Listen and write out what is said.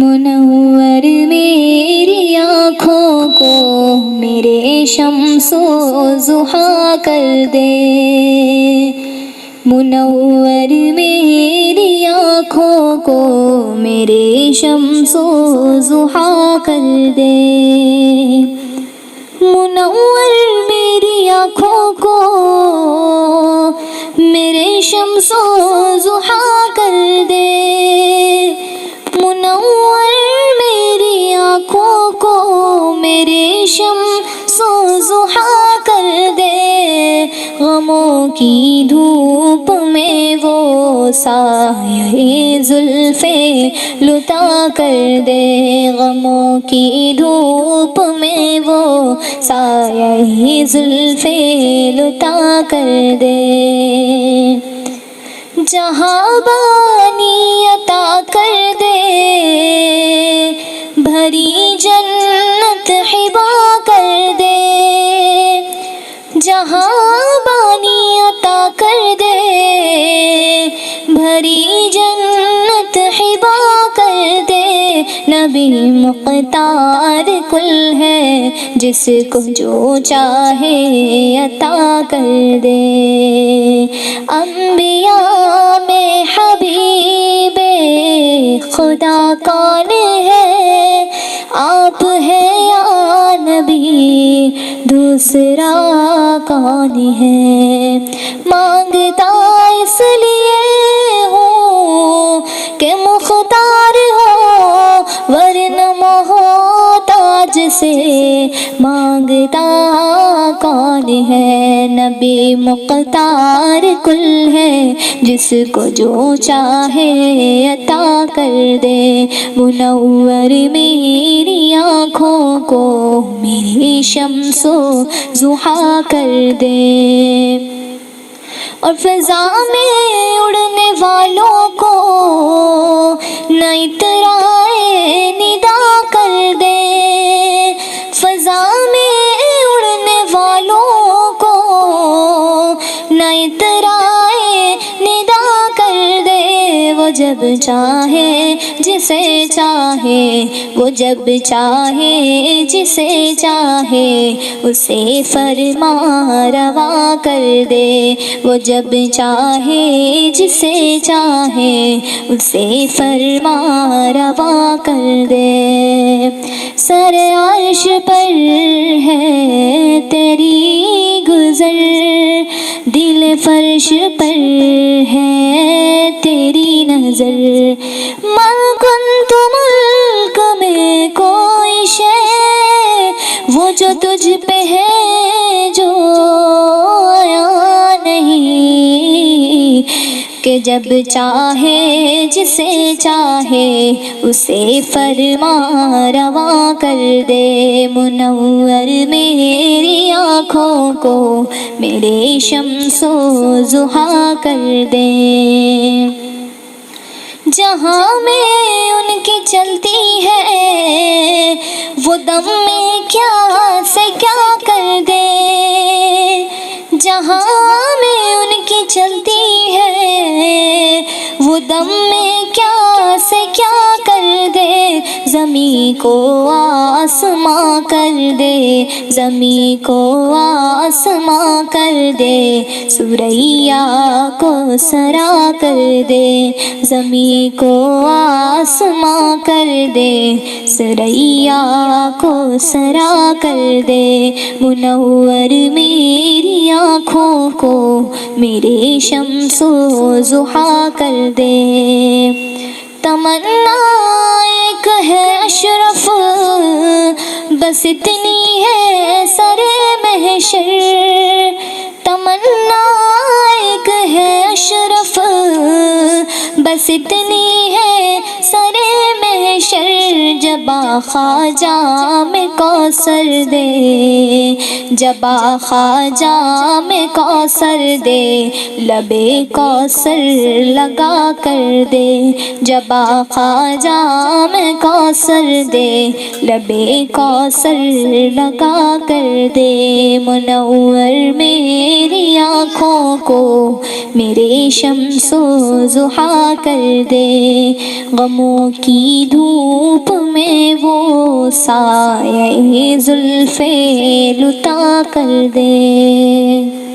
منور میری آنکھوں کو میرے شمس و ضحیٰ کر دے، منور میری آنکھوں کو میرے شمس و ضحیٰ کر دے، منور میری آنکھوں کو میرے شمس و ضحیٰ کر دے، منور میری آنکھوں کو میرے شمس و ضحیٰ کر دے، غموں کی دھوپ میں وہ سایہ زلفیں لٹا کر دے، غموں کی دھوپ میں وہ سایہ زلفیں لٹا کر دے، جہاں بانی عطا کر دے، بھری جنت حبا کر دے، جہاں بانی عطا کر دے، بھری جنت حبا کر دے، نبی مختار کل ہے جس کو جو چاہے عطا کر دے، انبیاء میں حبیب خدا کون ہے، آپ ہے یا نبی دوسرا کون ہے، مانگتا اس لیے ہوں کہ مختار ہو، ورنہ محتاج سے مانگتا کون ہے، نبی مختار کل ہے جس کو جو چاہے عطا کر دے، منور میری آنکھوں کو میری شمس و ضحیٰ کر دے، اور فضا میں اڑنے والوں کو نہ اترائے ندا کر دے، فضا میں اڑنے والوں کو نہ اترائے ندا کر دے، وہ جب چاہے جسے چاہے، وہ جب چاہے جسے چاہے اسے فرما روا کر دے، وہ جب چاہے جسے چاہے اسے فرما روا کر دے، سر عرش پر ہے تیری گزر، دل فرش پر ہے تیری نظر، من کنت ملک میں کوئی شے وہ جو تجھ پہ ہے جو آیا نہیں، کہ جب چاہے جسے چاہے اسے فرما روا کر دے، منور میری آنکھوں کو میرے شمس و ضحیٰ کر دے، جہاں میں ان کی چلتی ہے وہ دم میں کیا سے کیا کر دے، جہاں میں ان کی چلتی ہے وہ دم میں کیا سے کیا کر دے، زمین کو آسماں کر دے، زمین کو آسماں کر دے، سریا کو سرا کر دے، زمین کو آسماں کر دے، سریا کو سرا کر دے، منور میری آنکھوں کو میرے شمس و ضحیٰ کر دے، تمنا ایک ہے اشرف بس اتنی ہے سر محشر، تمنا ایک ہے اشرف بس اتنی ہے سر محشر، جب خواجہ میں کوثر دے، جب خواجہ میں کوثر دے، لبے کوثر لگا کر دے، جب خواجہ میں کوثر دے، لبے کوثر لگا کر دے۔ منور میری آنکھوں کو میرے شمس و ضحیٰ کر دے، غموں کی دھوپ میں وہ سایہ زلفیں لٹا کر دے۔